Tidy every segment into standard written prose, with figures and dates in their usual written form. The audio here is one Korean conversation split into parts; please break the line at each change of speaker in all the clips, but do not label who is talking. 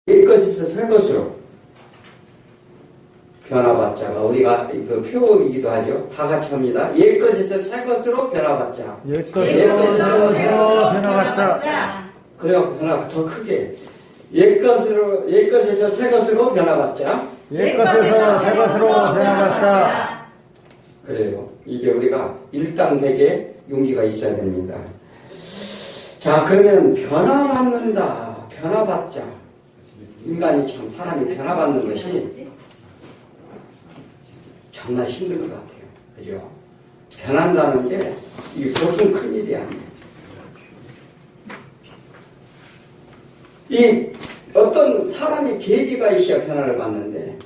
옛것에서 새 것으로 변화받자가 우리가 그 표어이기도 하죠. 다 같이 합니다. 옛것에서 새 것으로 변화받자.
옛것에서 변화받자.
그래요. 변화 더 크게. 옛것에서 새 것으로 변화받자.
옛것에서 새 것으로 변화받자.
그래요. 이게 우리가 일당백의 용기가 있어야 됩니다. 자, 그러면 변화받는다. 변화받자. 인간이 참 사람이 변화받는 것이 정말 힘든 것 같아요. 그죠? 변한다는 게 이게 보통 큰 일이 아니에요. 이 어떤 사람이 계기가 있어야 변화를 받는데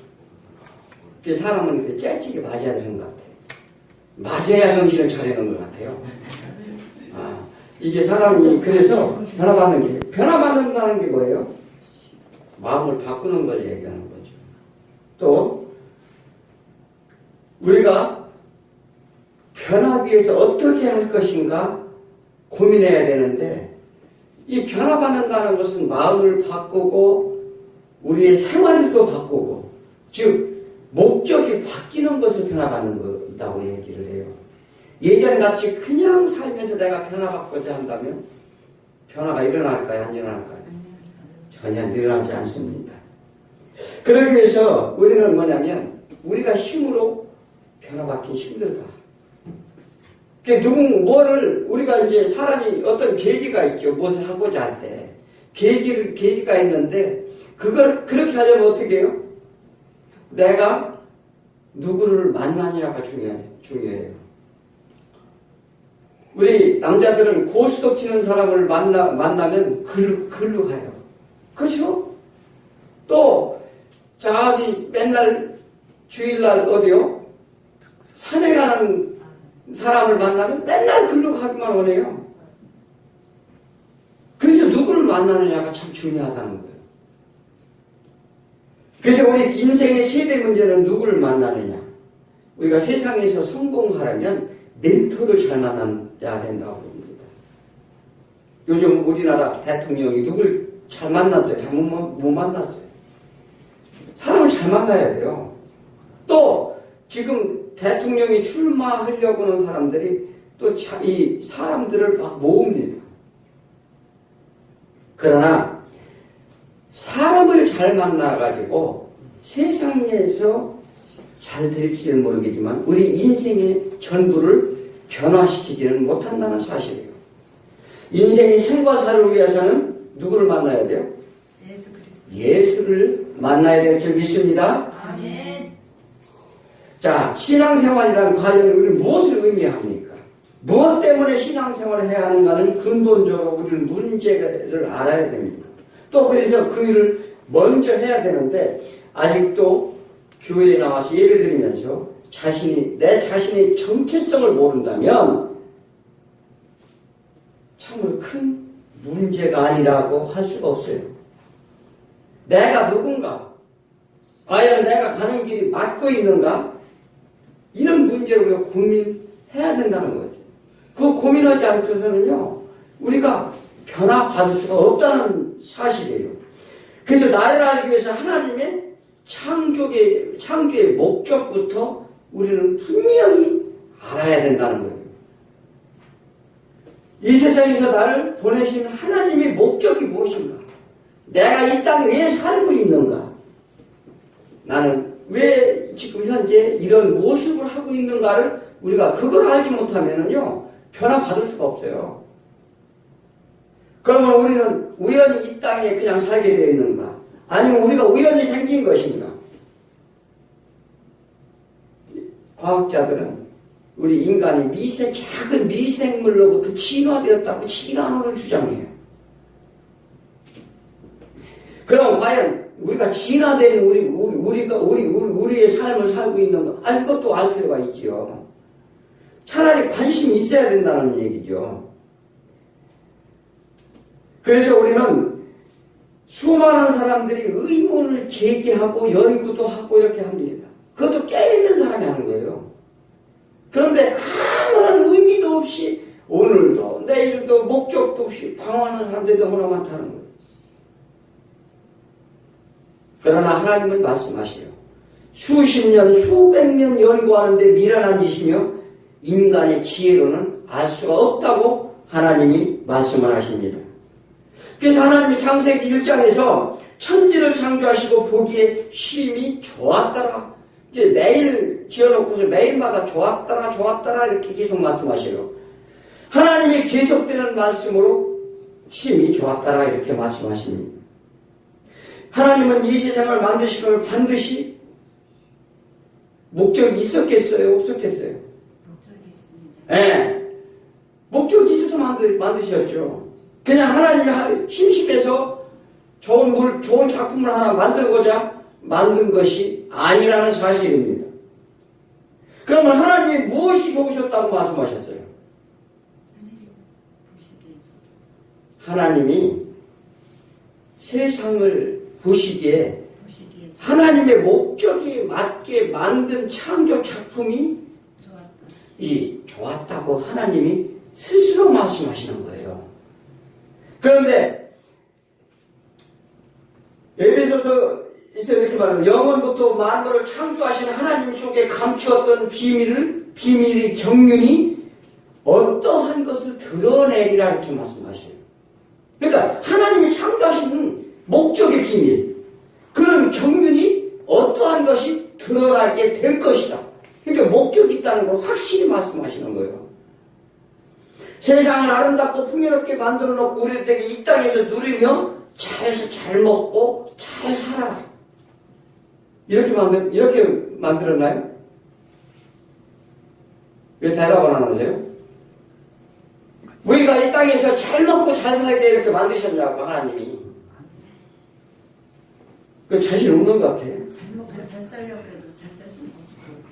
그 사람은 그 째찌게 맞아야 되는 것 같아요. 맞아야 정신을 차리는 것 같아요. 이게 사람이 그래서 변화받는다는 게 뭐예요? 마음을 바꾸는 걸 얘기하는 거죠. 또 우리가 변하기 위해서 어떻게 할 것인가 고민해야 되는데 이 변화받는다는 것은 마음을 바꾸고 우리의 생활도 바꾸고 즉 목적이 바뀌는 것을 변화받는 거라고 얘기를 해요. 예전같이 그냥 살면서 내가 변화받고자 한다면 변화가 일어날까요? 안 일어날까요? 전혀 일어나지 않습니다. 그러기 위해서 우리는 뭐냐면 우리가 힘으로 변화받기 힘들다. 뭐를 우리가 이제 사람이 어떤 계기가 있죠. 무엇을 하고자 할 때 계기가 있는데 그걸 그렇게 하려면 어떻게 해요? 내가 누구를 만나냐가 중요해요. 우리 남자들은 고스톱 치는 사람을 만나면 글로 가요. 그렇죠? 또 저기 맨날 주일날 어디요? 산에 가는 사람을 만나면 맨날 글로 가기만 원해요. 그래서 누구를 만나느냐가 참 중요하다는 거예요. 그래서 우리 인생의 최대 문제는 누구를 만나느냐. 우리가 세상에서 성공하려면 멘토를 잘 만나야 된다고 봅니다. 요즘 우리나라 대통령이 누굴 잘 만났어요? 잘 못 만났어요. 사람을 잘 만나야 돼요. 또 지금 대통령이 출마하려고 하는 사람들이 또 이 사람들을 막 모읍니다. 그러나 사람을 잘 만나가지고 세상에서 잘 될지는 모르겠지만 우리 인생의 전부를 변화시키지는 못한다는 사실이에요. 인생의 생과 사를 위해서는 누구를 만나야 돼요?
예수 그리스도.
예수를 만나야 될 줄 믿습니다.
아멘.
자, 신앙생활이란 과연 우리 무엇을 의미합니까? 무엇 때문에 신앙생활을 해야 하는가는 근본적으로 우리는 문제를 알아야 됩니다. 또 그래서 그 일을 먼저 해야 되는데 아직도 교회에 나와서 예배드리면서 내 자신의 정체성을 모른다면 참으로 큰 문제가 아니라고 할 수가 없어요. 내가 누군가? 과연 내가 가는 길이 맞고 있는가? 이런 문제를 우리가 고민해야 된다는 거죠. 그 고민하지 않고서는요, 우리가 변화받을 수가 없다는 사실이에요. 그래서 나를 알기 위해서 하나님의 창조의 목적부터 우리는 분명히 알아야 된다는 거예요. 이 세상에서 나를 보내신 하나님의 목적이 무엇인가? 내가 이 땅에 왜 살고 있는가? 나는 왜 지금 현재 이런 모습을 하고 있는가를 우리가 그걸 알지 못하면은요, 변화받을 수가 없어요. 그러면 우리는 우연히 이 땅에 그냥 살게 되어 있는가? 아니면 우리가 우연히 생긴 것인가? 과학자들은 우리 인간이 작은 미생물로부터 진화되었다고 진화론을 주장해요. 그럼 과연 우리가 진화된 우리의 삶을 살고 있는가? 이것도 알 필요가 있죠. 차라리 관심이 있어야 된다는 얘기죠. 그래서 우리는 수많은 사람들이 의문을 제기하고 연구도 하고 이렇게 합니다. 그것도 깨있는 사람이 하는 거예요. 그런데 아무런 의미도 없이 오늘도 내일도 목적도 없이 방황하는 사람들이 너무나 많다는 거예요. 그러나 하나님은 말씀하시요. 수십 년, 수백 년 연구하는데 미련한 짓이며 인간의 지혜로는 알 수가 없다고 하나님이 말씀을 하십니다. 그래서 하나님이 창세기 1장에서 천지를 창조하시고 보기에 심히 좋았더라. 이제 매일 지어놓고서 매일마다 좋았더라 이렇게 계속 말씀하시요. 하나님이 계속되는 말씀으로 심히 좋았더라 이렇게 말씀하십니다. 하나님은 이 세상을 만드시고 반드시 목적이 있었겠어요? 없었겠어요?
목적이 있습니다.
네. 목적이 있어서 만드셨죠. 그냥 하나님이 심심해서 좋은 작품을 하나 만들고자 만든 것이 아니라는 사실입니다. 그러면 하나님이 무엇이 좋으셨다고 말씀하셨어요? 하나님이 세상을 보시기에 하나님의 목적이 맞게 만든 창조 작품이 좋았다고 하나님이 스스로 말씀하시는 거예요. 그런데 에베소서에서 이렇게 말하는 영원부터 만물을 창조하신 하나님 속에 감추었던 비밀이 경륜이 어떠한 것을 드러내리라 이렇게 말씀하셔요. 그러니까 하나님이 창조하신 목적의 비밀, 그런 경륜이 어떠한 것이 드러나게 될 것이다. 그러니까 목적이 있다는 걸 확실히 말씀하시는 거예요. 세상을 아름답고 풍요롭게 만들어 놓고 우리에게 이 땅에서 누리며 잘 먹고 잘 살아라. 이렇게 만들었나요? 왜 대답을 안 하세요? 우리가 이 땅에서 잘 먹고 잘 살게 이렇게 만드셨냐고 하나님이. 그 자신 없는 것 같아요.
잘 먹고 잘 살려고 해도 잘 살 수가 없고.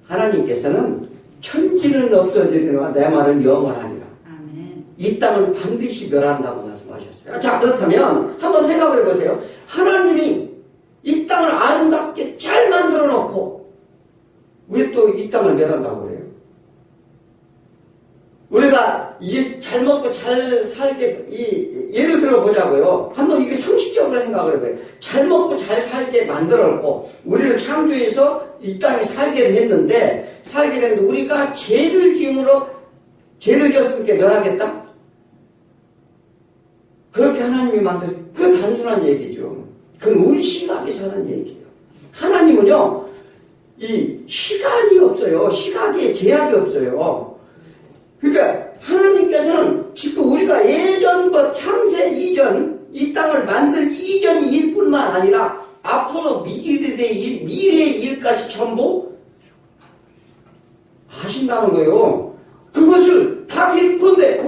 하나님께서는 천지는 없어지려니와 내 말은 영원하리라.
아멘.
이 땅은 반드시 멸한다고 말씀하셨어요. 자, 그렇다면 한번 생각을 해보세요. 하나님이 이 땅을 아름답게 잘 만들어 놓고 왜 또 이 땅을 멸한다고 그래요? 우리가 이게 잘 먹고 잘 살게, 예를 들어 보자고요. 한번 이게 상식적으로 생각을 해봐요. 잘 먹고 잘 살게 만들었고, 우리를 창조해서 이 땅에 살게 됐는데, 우리가 죄를 지었으니까 멸하겠다? 그렇게 하나님이 그 단순한 얘기죠. 그건 우리 시각에서 하는 얘기예요. 하나님은요, 이 시간이 없어요. 시각에 제약이 없어요. 그러니까 하나님께서는 지금 우리가 예전부터 창세 이전 이 땅을 만들 이전이 일뿐만 아니라 앞으로 미래의 일까지 전부 아신다는 거예요. 그것을 다 비컨대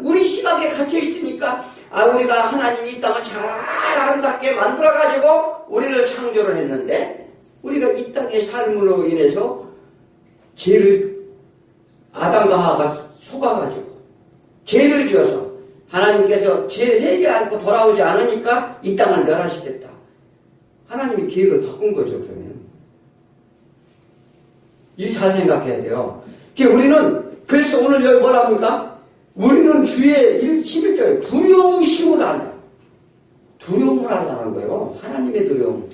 우리 시각에 갇혀 있으니까 우리가 하나님이 이 땅을 잘 아름답게 만들어 가지고 우리를 창조를 했는데 우리가 이 땅의 삶으로 인해서 아담과 하와가 속아가지고 죄를 지어서 하나님께서 죄 회개 않고 돌아오지 않으니까 이 땅을 멸하시겠다. 하나님이 계획을 바꾼 거죠. 그러면 잘 생각해야 돼요. 그래서 오늘 여기 뭐라 합니까? 우리는 주의 11절에 두려우심을 안다. 두려움을 안다는 거예요. 하나님의 두려움.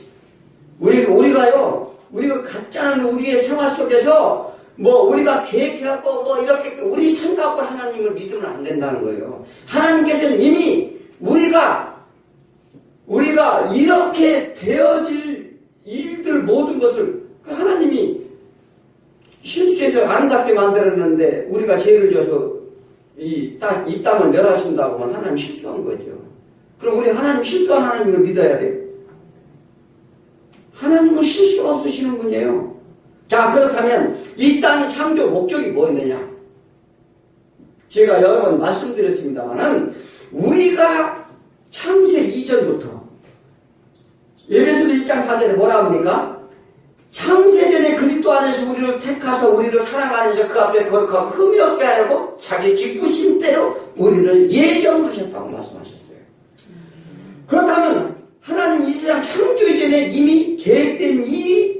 우리가 갖지 않은 우리의 생활 속에서 우리가 계획해갖고 이렇게 우리 생각으로 하나님을 믿으면 안 된다는 거예요. 하나님께서는 이미 우리가 이렇게 되어질 일들 모든 것을 하나님이 실수해서 아름답게 만들었는데 우리가 죄를 져서 이 땅을 멸하신다고 하면 하나님 실수한 거죠. 그럼 우리 하나님 실수한 하나님을 믿어야 돼요. 하나님은 실수가 없으시는 분이에요. 자, 그렇다면 이 땅의 창조 목적이 뭐였느냐? 제가 여러 번 말씀드렸습니다만은 우리가 창세 이전부터 에베소서 1장 4절에 뭐라 합니까? 창세전에 그리스도 안에서 우리를 택하사 우리를 사랑 안에서 그 앞에 거룩하고 흠이 없게 하려고 자기 기쁘신 대로 우리를 예정하셨다고 말씀하셨어요. 그렇다면 하나님 이 세상 창조 이전에 이미 계획된 일이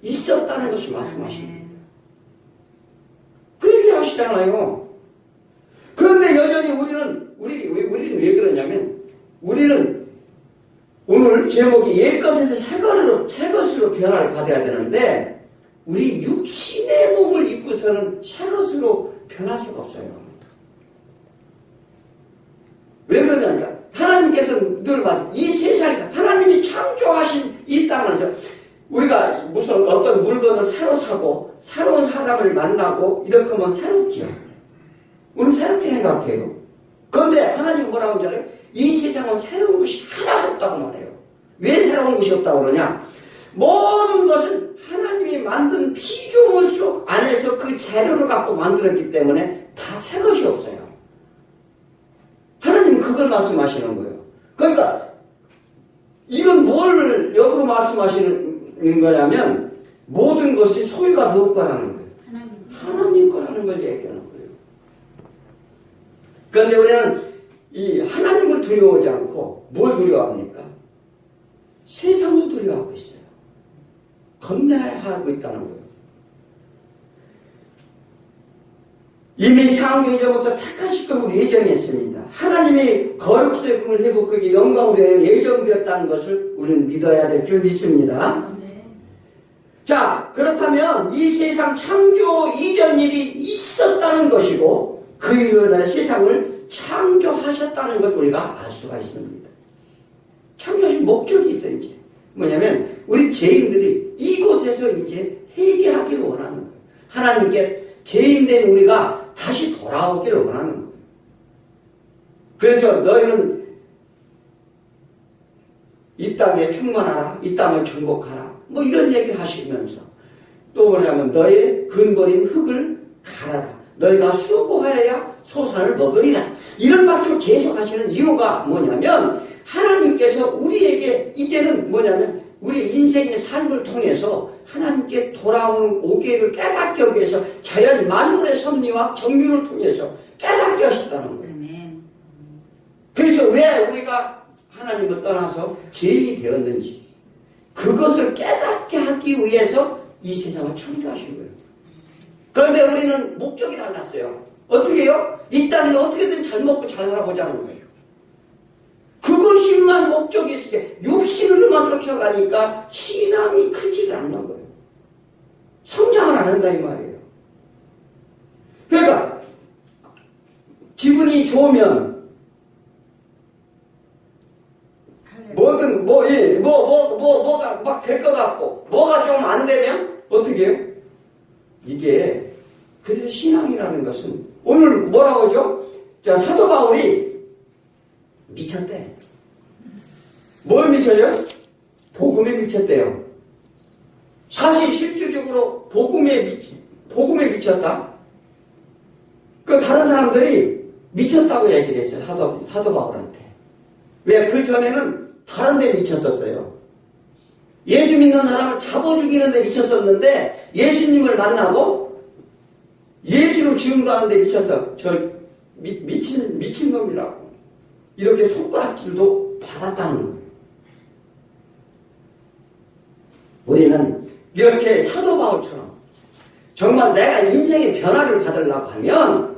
있었다는 것을 말씀하십니다. 그 얘기 하시잖아요. 그런데 여전히 우리는 왜 그러냐면 우리는 오늘 제목이 옛것에서 새것으로 변화를 받아야 되는데 우리 육신의 몸을 입고서는 새것으로 변할 수가 없어요. 왜 그러냐니까 하나님께서는 늘 이 세상에 하나님이 창조하신 이 땅에서 우리가 무슨 어떤 물건을 새로 사고 새로운 사람을 만나고 이렇게 하면 새롭죠. 우리는 새롭게 생각해요. 그런데 하나님은 뭐라고 하잖아요? 이 세상은 새로운 것이 하나도 없다고 말해요. 왜 새로운 것이 없다고 그러냐? 모든 것은 하나님이 만든 피조물 속 안에서 그 재료를 갖고 만들었기 때문에 다 새 것이 없어요. 하나님은 그걸 말씀하시는 거예요. 그러니까 이건 뭘 역으로 말씀하시는 거냐면 모든 것이 소유가 누구 거라는 거예요. 하나님 거라는 걸 얘기하는 거예요. 그런데 우리는 이 하나님을 두려워하지 않고 뭘 두려워합니까? 세상을 두려워하고 있어요. 겁내하고 있다는 거예요. 이미 창조 이전부터 택하실 것을 예정했습니다. 하나님이 거룩수의 꿈을 회복하기 영광으로 예정되었다는 것을 우리는 믿어야 될 줄 믿습니다. 자, 그렇다면 이 세상 창조 이전 일이 있었다는 것이고 그 일로 인해 세상을 창조하셨다는 것을 우리가 알 수가 있습니다. 창조하신 목적이 있어요. 이제 뭐냐면 우리 죄인들이 이곳에서 이제 회개하기를 원하는 거예요. 하나님께 죄인된 우리가 다시 돌아오기를 원하는 거예요. 그래서 너희는 이 땅에 충만하라, 이 땅을 정복하라, 뭐 이런 얘기를 하시면서 또 뭐냐면 너의 근본인 흙을 갈아라, 너희가 수고하여야 소산을 먹으리라, 이런 말씀을 계속 하시는 이유가 뭐냐면 하나님께서 우리에게 이제는 뭐냐면 우리 인생의 삶을 통해서 하나님께 오기를 깨닫게 하기 위해서 자연 만물의 섭리와 정률을 통해서 깨닫게 하셨다는 거예요. 그래서 왜 우리가 하나님을 떠나서 죄인이 되었는지 그것을 깨닫게 하기 위해서 이 세상을 창조하신 거예요. 그런데 우리는 목적이 달랐어요. 어떻게 해요? 이 땅에서 어떻게든 잘 먹고 잘 살아보자는 거예요. 그것이만 목적이 있으니까 육신으로만 쫓아가니까 신앙이 크지를 않는 거예요. 성장을 안 한다 이 말이에요. 그러니까 기분이 좋으면 뭐든 뭐가 막 될 것 같고 뭐가 좀 안 되면 어떻게 해요? 이게 그래서 신앙이라는 것은 오늘 뭐라고 하죠? 자, 사도 바울이 미쳤대. 뭘 미쳐요? 복음에 미쳤대요. 사실 실질적으로 복음에 미쳤다. 그 다른 사람들이 미쳤다고 얘기를 했어요. 사도 바울한테. 왜? 그 전에는 다른 데 미쳤었어요. 예수 믿는 사람을 잡아 죽이는 데 미쳤었는데 예수님을 만나고 예수를 지음가는 데 미쳤어. 미친 놈이라고. 이렇게 손가락질도 받았다는 거예요. 우리는 이렇게 사도 바울처럼 정말 내가 인생의 변화를 받으려고 하면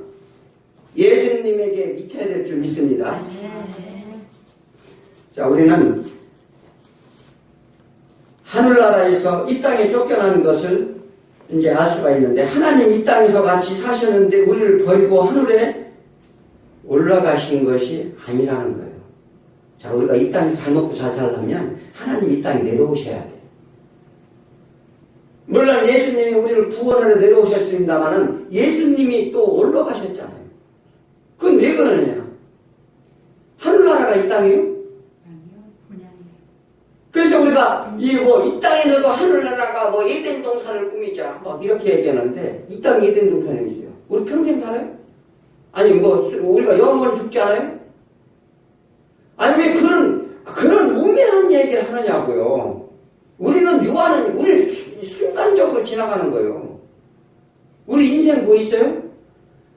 예수님에게 미쳐야 될 줄 믿습니다. 자, 우리는 하늘나라에서 이 땅에 쫓겨나는 것을 이제 알 수가 있는데 하나님 이 땅에서 같이 사셨는데 우리를 버리고 하늘에 올라가신 것이 아니라는 거예요. 자, 우리가 이 땅에서 잘 먹고 잘 살려면 하나님 이 땅에 내려오셔야 돼요. 물론 예수님이 우리를 구원하러 내려오셨습니다마는 예수님이 또 올라가셨잖아요. 그건 왜 그러느냐? 하늘나라가 이 땅이에요?
아니요, 분양이에요.
그래서 우리가 이 땅에서도 하늘나라가 에덴 동산을 꾸미자 막 이렇게 얘기하는데 이 땅에 에덴 동산이 있어요. 우리 평생 살아요? 아니 우리가 영원히 죽지 않아요? 아니 왜 그런 우매한 얘기를 하느냐고요. 우리는 육아는 우리 순간적으로 지나가는 거예요. 우리 인생 뭐 있어요?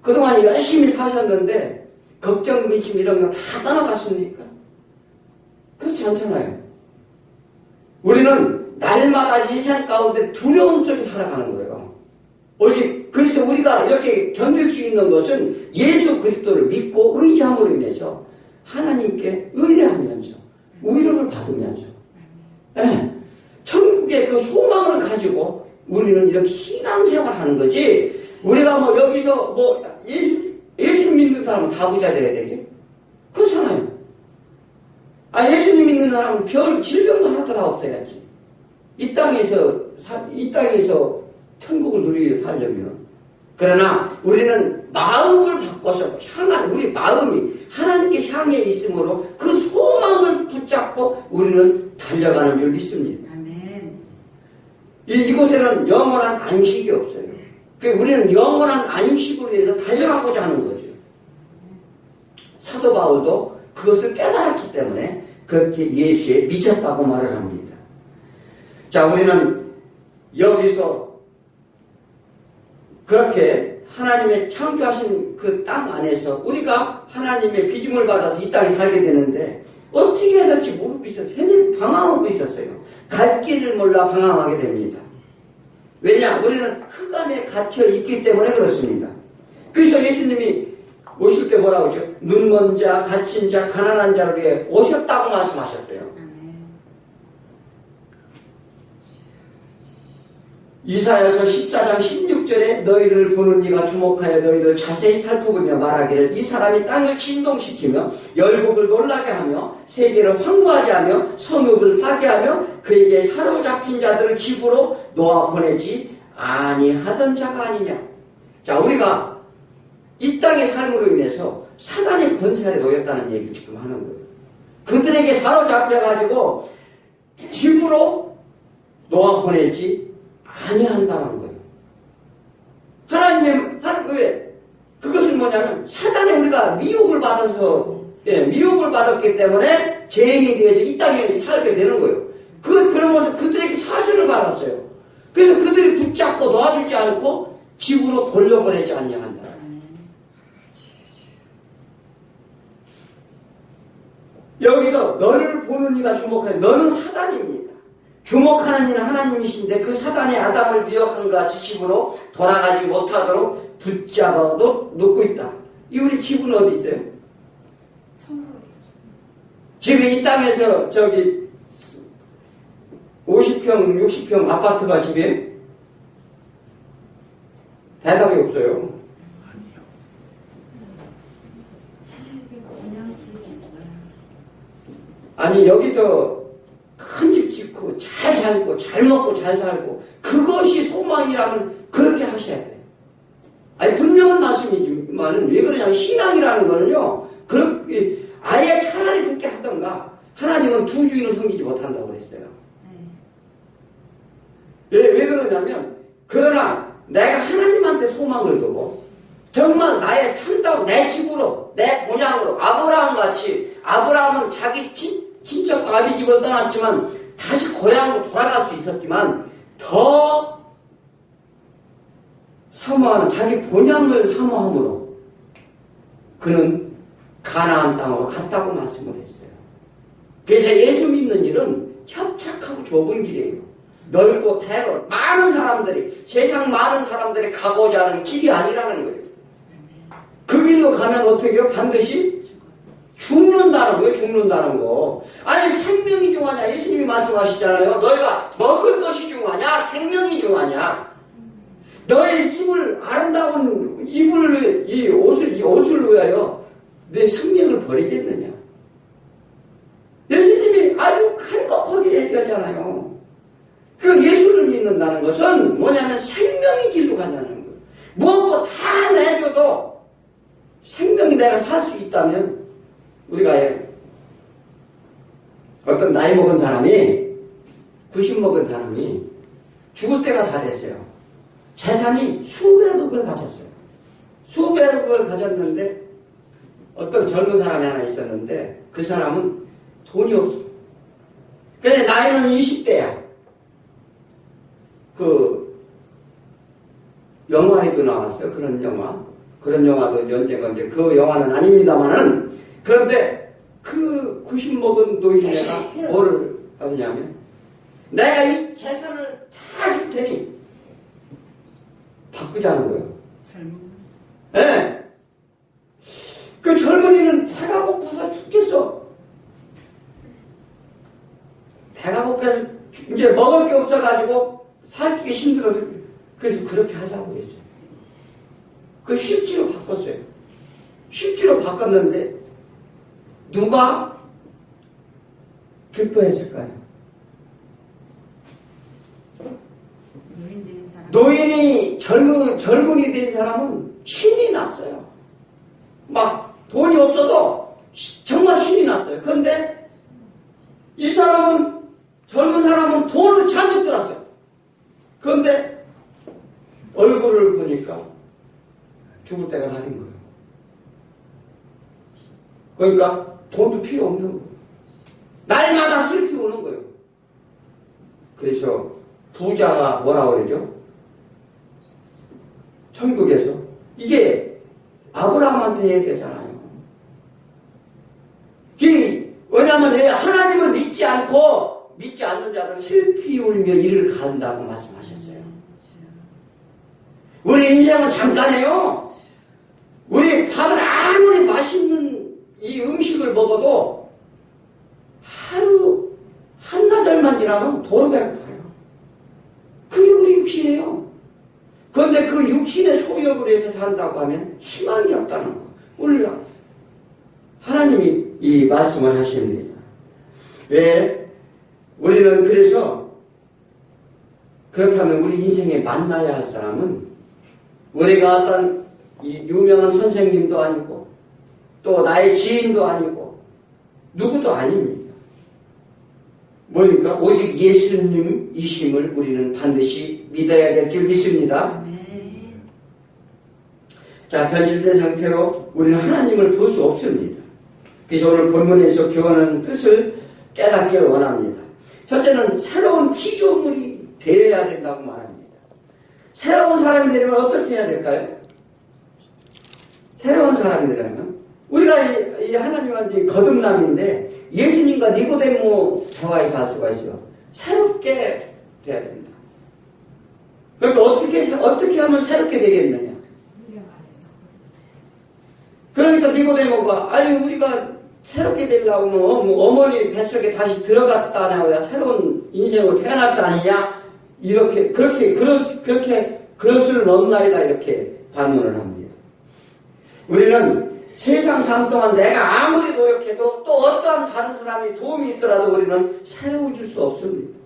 그동안 열심히 사셨는데 걱정, 근심 이런 거 다 떠나갔습니까? 그렇지 않잖아요. 우리는 날마다 세상 가운데 두려움 속에 살아가는 거예요. 오직 그래서 우리가 이렇게 견딜 수 있는 것은 예수 그리스도를 믿고 의지함으로 인해서 하나님께 의뢰하면서 위로를 받으면서 예, 천국의 그 소망을 가지고 우리는 이렇게 신앙생활 하는 거지. 우리가 뭐 여기서 뭐 예수님 믿는 사람은 다 부자 돼야 되게? 그렇잖아요. 아, 예수님 믿는 사람은 질병도 하나도 다 없어야지. 이 땅에서 천국을 누리며 살려면. 그러나 우리는 마음을 바꿔서 우리 마음이 하나님께 향해 있으므로 그 소망을 붙잡고 우리는 달려가는 줄 믿습니다.
아멘.
이곳에는 영원한 안식이 없어요. 우리는 영원한 안식을 위해서 달려가고자 하는 거죠. 사도 바울도 그것을 깨달았기 때문에 그렇게 예수에 미쳤다고 말을 합니다. 자, 우리는 여기서 그렇게 하나님의 창조하신 그 땅 안에서 우리가 하나님의 비중을 받아서 이 땅에 살게 되는데 어떻게 해야 될지 모르고 있었어요. 세상에 방황하고 있었어요. 갈 길을 몰라 방황하게 됩니다. 왜냐? 우리는 흑암에 갇혀 있기 때문에 그렇습니다. 그래서 예수님이 오실 때 뭐라고 하죠? 눈먼 자, 갇힌 자, 가난한 자를 위해 오셨다고 말씀하셨어요.
아멘.
이사야서 14장 16절에 너희를 보는 이가 주목하여 너희를 자세히 살펴보며 말하기를 이 사람이 땅을 진동시키며 열국을 놀라게 하며 세계를 황무하게 하며 성읍을 파괴하며 그에게 사로잡힌 자들을 집으로 놓아 보내지 아니하던 자가 아니냐. 자, 우리가 이 땅의 삶으로 인해서 사단의 권세 아래 놓였다는 얘기를 지금 하는 거예요. 그들에게 사로잡혀가지고 집으로 놓아 보내지 아니한다는 거예요. 왜? 그것은 뭐냐면 사단에 우리가 미혹을 받았기 때문에 죄인이 되어서 이 땅에 살게 되는 거예요. 그러면서 그들에게 사주를 받았어요. 그래서 그들이 붙잡고 놓아주지 않고 집으로 돌려보내지 아니한다. 여기서 너를 보는 이가 주목하는 너는 사단입니다. 주목하는 이는 하나님이신데 그 사단이 아담을 미혹한 것 같이 집으로 돌아가지 못하도록 붙잡아 놓고 있다. 이 우리 집은 어디 있어요? 집이 이 땅에서 저기 50평, 60평 아파트가 집이에요? 대답이 없어요. 아니 여기서 큰 집 짓고 잘 살고 잘 먹고 잘 살고 그것이 소망이라면 그렇게 하셔야 돼요. 아니 분명한 말씀이지만 왜 그러냐면 신앙이라는 거는요 그렇게 아예 차라리 그렇게 하던가 하나님은 두 주인을 섬기지 못한다고 그랬어요. 왜 그러냐면 그러나 내가 하나님한테 소망을 두고 정말 나의 참다운 내 집으로 내 본향으로 아브라함같이 아브라함은 자기 친척 아비 집을 떠났지만 다시 고향으로 돌아갈 수 있었지만 더 사모하는 자기 본향을 사모함으로 그는 가나안 땅으로 갔다고 말씀을 했어요. 그래서 예수 믿는 일은 협착하고 좁은 길이에요. 넓고 대로 많은 사람들이 세상 많은 사람들이 가고자 하는 길이 아니라는 거예요. 그 길로 가면 어떻게 해요? 반드시 죽는다는 거예요. 죽는다는 거. 아니 생명이 중하냐? 예수님이 말씀하시잖아요. 너희가 먹을 것이 중하냐? 생명이 중하냐? 너의 입을 아름다운 입을 이 옷을 위하여 내 생명을 버리겠느냐? 예수님이 아주 간곡하게 얘기하잖아요. 그 예수를 믿는다는 것은 뭐냐면 생명의 길로 간다는 거예요. 무엇도 다 내줘도 생명이 내가 살 수 있다면 우리가 어떤 나이 먹은 사람이 90 먹은 사람이 죽을 때가 다 됐어요. 재산이 수백억을 가졌어요. 수백억을 가졌는데 어떤 젊은 사람이 하나 있었는데 그 사람은 돈이 없어. 근데 나이는 20대야. 그 영화에도 나왔어요. 그런 영화. 그런 영화도 언제가 이제 그 영화는 아닙니다만은 그런데 그 90 먹은 노인네가 뭐를 하냐면 내가 이 재산을 다 줄 테니 바꾸자는 거예요. 예. 네. 그 젊은이는 배가 고파서 죽겠어. 배가 고파서 이제 먹을 게 없어가지고 살기가 힘들어서 그래서 그렇게 하자고 그랬어요. 그 실지로 바꿨어요. 실지로 바꿨는데 누가 기뻐했을까요?
노인된 사람.
노인이 젊은이 된 사람은 신이 났어요. 막 돈이 없어도 정말 신이 났어요. 그런데 이 사람은 젊은 사람은 돈을 잔뜩 들었어요. 그런데 얼굴을 보니까 죽을 때가 다른 거예요. 그러니까 돈도 필요 없는 거예요. 날마다 슬피 우는 거예요. 그래서 부자가 뭐라 그러죠? 천국에서 이게 아브라함한테 얘기하잖아요. 왜냐하면 하나님을 믿지 않고 믿지 않는 자들은 슬피 울며 이를 간다고 말씀하셨어요. 우리 인생은 잠깐이에요. 우리 밥을 아무리 맛있는 이 음식을 먹어도 하루 한나절만 지나면 도로 배고파요. 그게 우리 육신이에요. 그런데 그 육신의 소욕을 위해서 산다고 하면 희망이 없다는 거. 오늘 하나님이 이 말씀을 하십니다. 왜? 우리는 그래서 그렇다면 우리 인생에 만나야 할 사람은 우리가 어떤 유명한 선생님도 아니고 또 나의 지인도 아니고 누구도 아닙니다. 뭐니까? 오직 예수님이심을 우리는 반드시 믿어야 될 줄 믿습니다. 자, 변질된 상태로 우리는 하나님을 볼 수 없습니다. 그래서 오늘 본문에서 교훈하는 뜻을 깨닫기를 원합니다. 첫째는 새로운 피조물이 되어야 된다고 말합니다. 새로운 사람이 되려면 어떻게 해야 될까요? 새로운 사람이 되려면 우리가 이 하나님 안에서 거듭남인데 예수님과 니고데모 대화에서 할 수가 있어요. 새롭게 돼야 된다. 그러니까 어떻게 하면 새롭게 되겠느냐? 그러니까 니고데모가 아니 우리가 새롭게 되려고 하면 어머니 뱃속에 다시 들어갔다냐 새로운 인생으로 태어날 거 아니냐 이렇게 그렇게 그럴 수는 없나이다 이렇게 반문을 합니다. 우리는 세상 삶 동안 내가 아무리 노력해도 또 어떠한 다른 사람이 도움이 있더라도 우리는 새로워질 수 없습니다.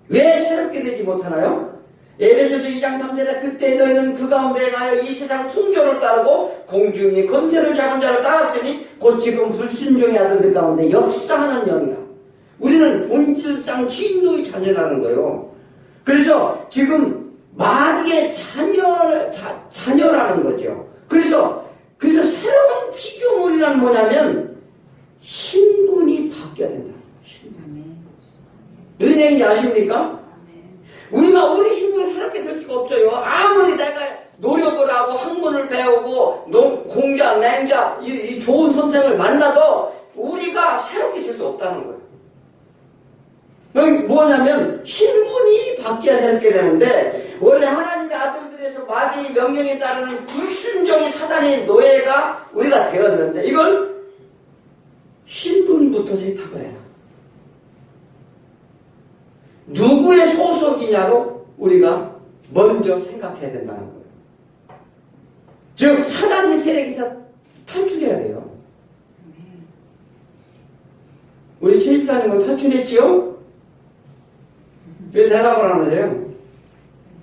왜 새롭게 되지 못하나요? 에베소서 2장 3절에 그때 너희는 그 가운데 가여 이 세상 풍조를 따르고 공중의 권세를 잡은 자를 따랐으니 곧 지금 불순종의 아들들 가운데 역사하는 영이라. 우리는 본질상 진노의 자녀라는 거예요. 그래서 지금 마귀의 자녀라는 거죠. 그래서 새로운 피조물이란 뭐냐면 신분이 바뀌어야 된다는 거예요. 무슨 얘기인지 아십니까? 우리가 우리 힘으로 새롭게 될 수가 없어요. 아무리 내가 노력을 하고 학문을 배우고 공자, 맹자 이 좋은 선생을 만나도 우리가 새롭게 될 수 없다는 거예요. 뭐냐면 신분이 바뀌어야 새롭게 되는데 원래 하나님의 아들들에서 마귀의 명령에 따르는 불순종의 사단의 노예가 우리가 되었는데 이걸 신분부터 세탁을 해라. 누구의 소속이냐로 우리가 먼저 생각해야 된다는 거예요. 즉 사단의 세력에서 탈출해야 돼요. 우리 신입사님은 탈출했지요? 왜 대답을 안 하세요?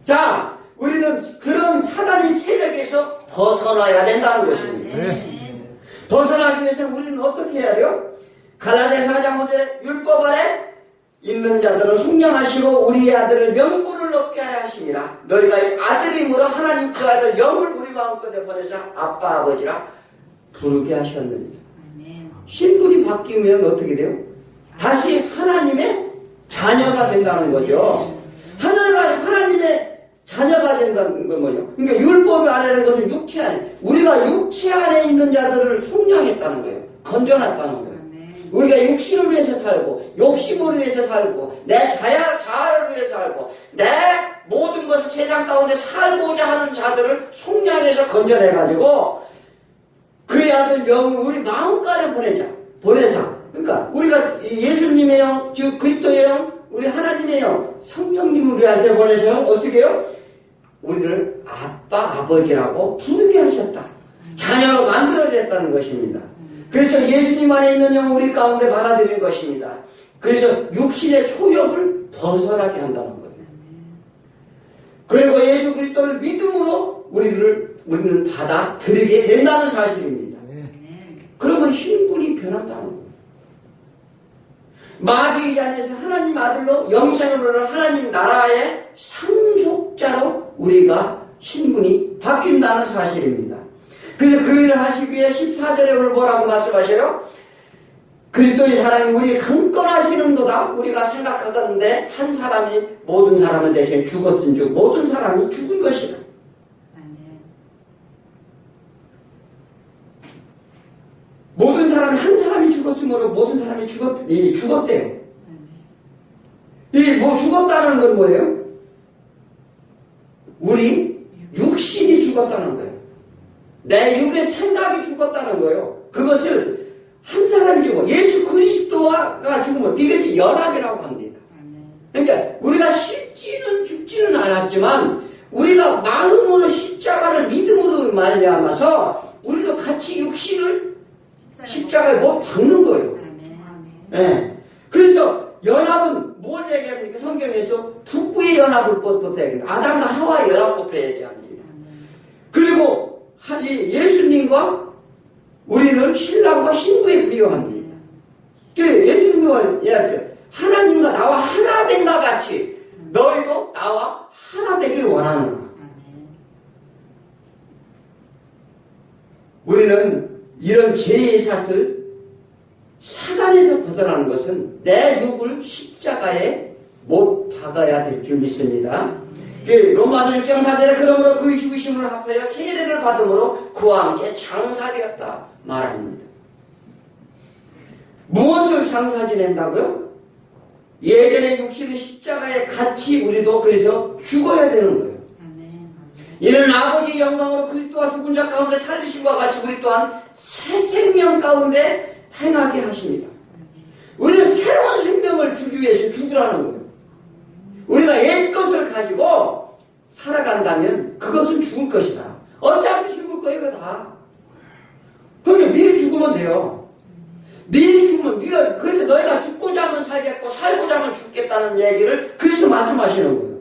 자, 우리는 그런 사단의 세력에서 벗어나야 된다는 것입니다. 벗어나기 위해서는 우리는 어떻게 해야 돼요? 갈라디아서 4장 5절에 율법 아래 있는 자들은 속량하시고 우리의 아들을 명분을 얻게 하려 하심이라. 너희가 아들임으로 하나님 그 아들 영을 우리 마음껏에 보내서 아빠 아버지라 부르게 하셨느니라. 신분이 바뀌면 어떻게 돼요? 다시 하나님의 자녀가 된다는 거죠. 하나님의 자녀가 된다는 건 뭐예요? 그러니까 율법 아래라는 것은 육체 안에, 우리가 육체 안에 있는 자들을 속량했다는 거예요. 건져놨다는 거예요. 우리가 육신을 위해서 살고 욕심을 위해서 살고 내 자아를 위해서 살고 내 모든 것을 세상 가운데 살고자 하는 자들을 속량해서 건져내가지고 그의 아들 영을 우리 마음가에 보내자. 보내사 그러니까 우리가 예수님의 영, 즉 그리스도의 영, 우리 하나님의 영, 성령님을 우리한테 보내서 어떻게 해요? 우리를 아빠, 아버지라고 부르게 하셨다. 자녀로 만들어졌다는 것입니다. 그래서 예수님 안에 있는 영 우리 가운데 받아들인 것입니다. 그래서 육신의 소욕을 벗어나게 한다는 거예요. 그리고 예수 그리스도를 믿음으로 우리는 받아들이게 된다는 사실입니다. 그러면 신분이 변한다는 거예요. 마귀의 안에서 하나님 아들로 영생으로 하나님 나라의 상속자로 우리가 신분이 바뀐다는 사실입니다. 그래서 그 일을 하시기 위해 14절에 오늘 뭐라고 말씀하셔요? 그리스도의 사랑이 우리 강건하시는도다. 우리가 생각하던데 한 사람이 모든 사람을 대신 죽었은즉 모든 사람이 죽은 것이다. 모든 사람이 한 사람이 죽었으므로 모든 사람이 죽었대요. 이 죽었다는 건 뭐예요? 우리 육신이 죽었다는 거예요. 내 육의 생각이 죽었다는 거예요. 그것을 한 사람이 죽어. 예수 그리스도가 죽으면 비교적 연합이라고 합니다. 그러니까 우리가 죽지는 않았지만 우리가 마음으로 십자가를 믿음으로 말미암아서 우리도 같이 육신을 십자가에 못 박는 거예요. 네. 그래서 연합은 뭘 얘기합니까? 성경에서 부부의 연합부터 얘기합니다. 아담과 하와의 연합부터 얘기합니다. 그리고 예수님과 우리는 신랑과 신부에 비유합니다. 예수님과 얘기하죠. 하나님과 나와 하나 된 것 같이 너희도 나와 하나 되기를 원하노라. 우리는 이런 죄의 삿을 사단에서 벗어나는 것은 내 육을 십자가에 못 박아야 될 줄 믿습니다. 로마서 6장 4절에 그러므로 그의 죽으심을 합하여 세례를 받음으로 그와 함께 장사되었다 말합니다. 무엇을 장사 지낸다고요? 예전에 육신의 십자가에 같이 우리도 그래서 죽어야 되는 거예요. 이는 아버지의 영광으로 그리스도와 죽은 자 가운데 살리심과 같이 우리 또한 새 생명 가운데 행하게 하십니다. 우리는 새로운 생명을 주기 위해서 죽으라는 거예요. 우리가 옛 것을 가지고 살아간다면 그것은 죽을 것이다. 어차피 죽을 거예요, 이거 다. 그러니까 미리 죽으면 돼요. 미리 죽으면 그래서 너희가 죽고자 하면 살겠고 살고자 하면 죽겠다는 얘기를 그래서 말씀하시는 거예요.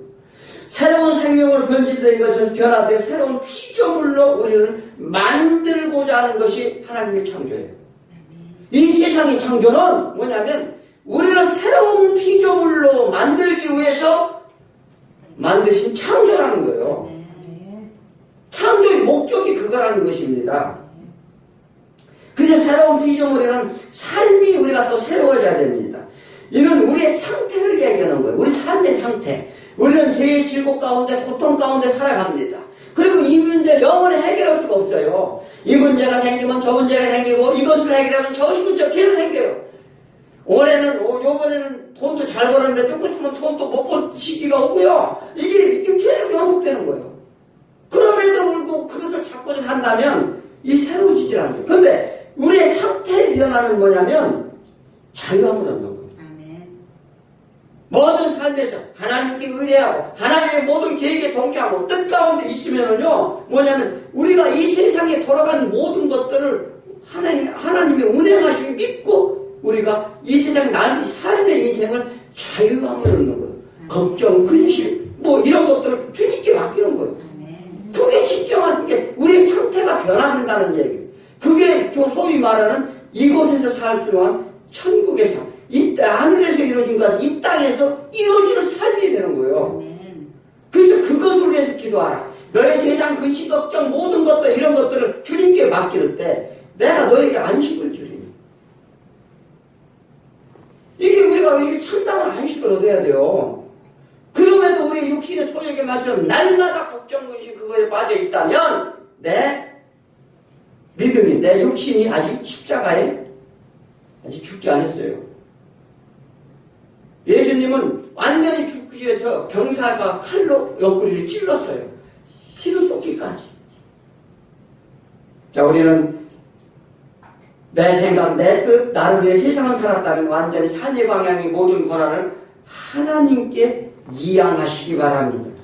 새로운 생명으로 변질된 것은 변화되어 새로운 피조물로 우리를 만들고자 하는 것이 하나님의 창조예요. 이 세상의 창조는 뭐냐면 우리를 새로운 피조물로 만들기 위해서 만드신 창조라는 거예요. 창조의 목적이 그거라는 것입니다. 그래서 새로운 피조물에는 삶이 우리가 또 새로워져야 됩니다. 이는 우리의 상태를 얘기하는 거예요. 우리 삶의 상태. 우리는 죄의 질곡 가운데 고통 가운데 살아갑니다. 그리고 이 문제 영원히 해결할 수가 없어요. 이 문제가 생기면 저 문제가 생기고 이것을 해결하면 저 문제가 계속 생겨요. 요번에는 돈도 잘 벌었는데 조금 있으면 돈도 못 벌 시기가 오고요. 이게 계속 연속되는 거예요. 그럼에도 불구하고 그것을 잡고 산다면 이 새로워지질 않아요. 그런데 우리의 상태의 변화는 뭐냐면 자유함을 얻는 거예요. 모든 삶에서 하나님께 의뢰하고 하나님의 모든 계획에 동참하고 뜻 가운데 있으면은요 뭐냐면 우리가 이 세상에 돌아가는 모든 것들을 하나님의 운행하심을 믿고 우리가 이 세상 삶의 인생을 자유함을 얻는 거예요. 걱정, 근심 이런 것들을 주님께 맡기는 거예요. 그게 진정한 게 우리의 상태가 변화된다는 얘기예요. 그게 소위 말하는 이곳에서 살 동안 천국의 삶. 이 하늘에서 이루어진 것, 이 땅에서 이루어지는 삶이 되는 거예요. 그래서 그것을 위해서 기도하라. 너의 세상 근심, 걱정, 모든 것들, 이런 것들을 주님께 맡길 때, 내가 너에게 안식을 주리니. 이게 우리가 이게 참다운 안식을 얻어야 돼요. 그럼에도 우리 육신의 소욕에 맞서 날마다 걱정, 근심, 그거에 빠져 있다면, 내 믿음이, 내 육신이 아직 십자가에 아직 죽지 않았어요. 예수님은 완전히 죽기 위해서 병사가 칼로 옆구리를 찔렀어요. 피를 쏟기까지. 자, 우리는 내 생각, 내 뜻, 나를 위해 세상을 살았다면 완전히 삶의 방향이 모든 권한을 하나님께 이양하시기 바랍니다.